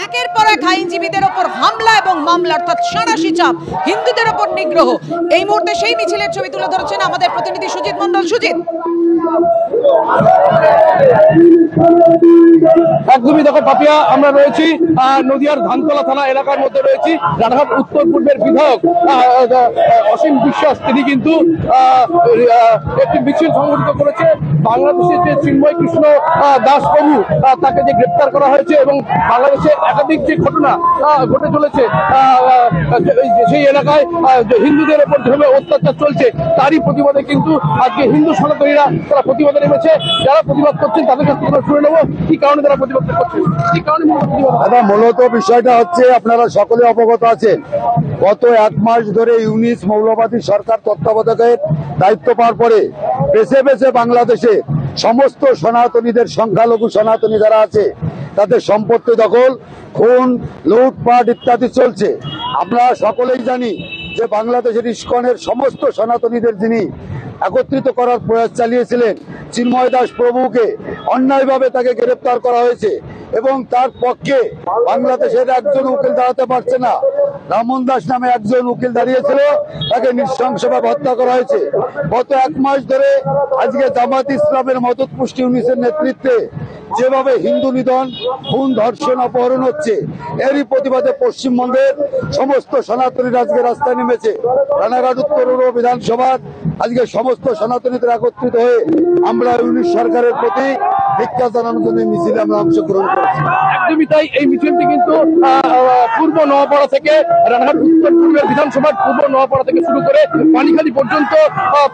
একের পর এক আইনজীবীদের ওপর হামলা এবং মামলা, অর্থাৎ সাঁড়াশি চাপ, হিন্দুদের ওপর নিগ্রহ। এই মুহূর্তে সেই মিছিলের ছবি তুলে ধরেছেন আমাদের প্রতিনিধি সুজিত মন্ডল। সুজিত, একদমই দেখো পাপিয়া, আমরা রয়েছি নদিয়ার ধানতলা থানা এলাকার মধ্যে রয়েছি। রানাঘাট উত্তর পূর্বের বিধায়ক অসীম বিশ্বাস তিনি কিন্তু একটি মিছিল সংগঠিত করেছে। বাংলাদেশের যে চিন্ময় কৃষ্ণ দাস প্রভু তাকে যে গ্রেপ্তার করা হয়েছে এবং বাংলাদেশে একাধিক যে ঘটনা ঘটে চলেছে সেই এলাকায় হিন্দুদের উপর যেভাবে অত্যাচার চলছে তারই প্রতিবাদে কিন্তু আজকে হিন্দু সনাতনীরা তারা প্রতিবাদে নেমেছে। যারা প্রতিবাদ করছেন তাদের কাছ থেকে শুনে নেবো কি কারণে তারা প্রতিবাদ করছেন, কি কারণে প্রতিবাদ। মূলত বিষয়টা হচ্ছে, আপনারা সকলে অবগত আছেন, গত 1 মাস ধরে ইউনিস মৌলবাদী সরকার তত্ত্বাবধায়কের দায়িত্ব পাওয়ার পরে বেছে বেছে বাংলাদেশে সমস্ত সনাতনীদের, সংখ্যালঘু সনাতনী যারা আছে তাদের সম্পত্তি দখল, খুন, লুটপাট ইত্যাদি চলছে। আমরা সকলেই জানি যে বাংলাদেশের ইস্কনের সমস্ত সনাতনীদের যিনি একত্রিত করার প্রয়াস চালিয়েছিলেন চিন্ময় দাস প্রভুকে অন্যায়ভাবে তাকে গ্রেপ্তার করা হয়েছে এবং তার পক্ষে বাংলাদেশের একজন উকিল দাঁড়াতে পারছে না। রামন দাস নামে একজন উকিল দাঁড়িয়েছিল, তাকে নৃশংসভাবে হত্যা করা হয়েছে। গত 1 মাস ধরে আজকে জামাত ইসলামের মদত পুষ্টি ইউনিসের নেতৃত্বে যেভাবে হিন্দু নিধন, খুন, ধর্ষণ, অপহরণ হচ্ছে, এরই প্রতিবাদে পশ্চিমবঙ্গের সমস্ত সনাতনী আজকে রাস্তায় নেমেছে। রানাঘাট উত্তর বিধানসভার আজকে সমস্ত সনাতনীদের একত্রিত হয়ে আমরা ইউনিট সরকারের প্রতি ভিক্ষা জানানোর জন্য মিছিলে আমরা অংশগ্রহণ করেছি। একদমই তাই, এই মিছিলটি কিন্তু পূর্ব নোয়াপাড়া থেকে রানাঘাট উত্তর পূর্বের বিধানসভার পূর্ব নোয়াপাড়া থেকে শুরু করে পানিখালি পর্যন্ত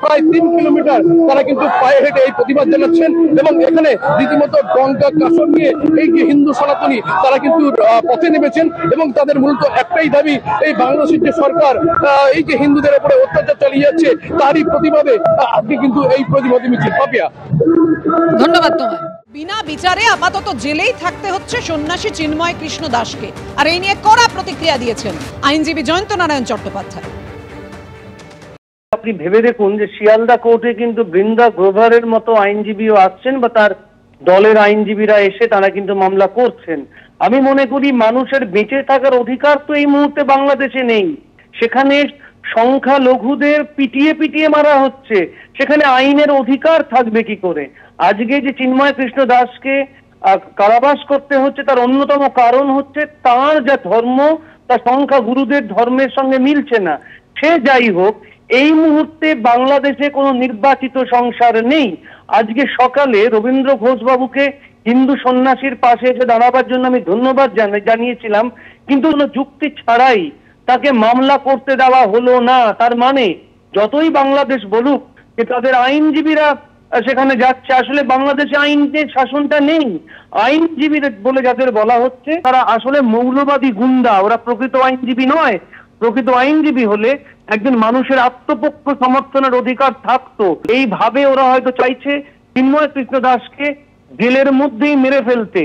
প্রায় 3 কিলোমিটার তারা কিন্তু পায়ে হেঁটে এই প্রতিবাদ জানাচ্ছেন এবং এখানে রীতিমতো গঙ্গা কাসর নিয়ে এই যে হিন্দু সনাতনী তারা কিন্তু পথে নেমেছেন এবং তাদের মূলত একটাই দাবি, এই বাংলাদেশের যে সরকার এই যে হিন্দুদের উপরে অত্যাচার চালিয়ে যাচ্ছে তারই প্রতিবাদে আজকে কিন্তু এই প্রতিবাদী মিছিল। পাপিয়া, ধন্যবাদ তোমায়। বিনা বিচারে আপাতত জেলেই থাকতে হচ্ছে সন্ন্যাসী চিন্ময় কৃষ্ণ দাসকে, আর এই নিয়ে কড়া প্রতিক্রিয়া দিয়েছেন আইনজীবী জয়ন্ত নারায়ণ চট্টোপাধ্যায়। আপনি ভেবে দেখুন যে শিয়ালদা কোর্টে কিন্তু বৃন্দা গ্রোভারের মতো আইনজীবীও আসছেন বা তার দলের আইনজীবীরা এসে তারা কিন্তু মামলা করছেন। আমি মনে করি মানুষের বেঁচে থাকার অধিকার তো এই মুহূর্তে বাংলাদেশে নেই। সেখানে সংখ্যালঘুদের পিটিয়ে পিটিয়ে মারা হচ্ছে, সেখানে আইনের অধিকার থাকবে কি করে? আজকে যে চিন্ময় কৃষ্ণ দাসকে কারাবাস করতে হচ্ছে তার অন্যতম কারণ হচ্ছে তার যা ধর্ম তা সংখ্যাগুরুদের ধর্মের সঙ্গে মিলছে না। সে যাই হোক, এই মুহূর্তে বাংলাদেশে কোনো নির্বাচিত সংসার নেই। আজকে সকালে রবীন্দ্র ঘোষবাবুকে হিন্দু সন্ন্যাসীর পাশে এসে দাঁড়াবার জন্য আমি ধন্যবাদ জানিয়েছিলাম, কিন্তু কোনো যুক্তি ছাড়াই তাকে মামলা করতে দেওয়া হলো না। তার মানে যতই বাংলাদেশ বলুক যে তাদের আইনজীবীরা সেখানে যাচ্ছে, আসলে বাংলাদেশে আইনের শাসনটা নেই। আইনজীবী বলে যাদের বলা হচ্ছে তারা আসলে মৌলবাদী গুন্ডা, ওরা প্রকৃত আইনজীবী নয়। প্রকৃত আইনজীবী হলে একজন মানুষের আত্মপক্ষ সমর্থনের অধিকার থাকতো। এইভাবে ওরা হয়তো চাইছে চিন্ময় কৃষ্ণ দাসকে জেলের মধ্যেই মেরে ফেলতে।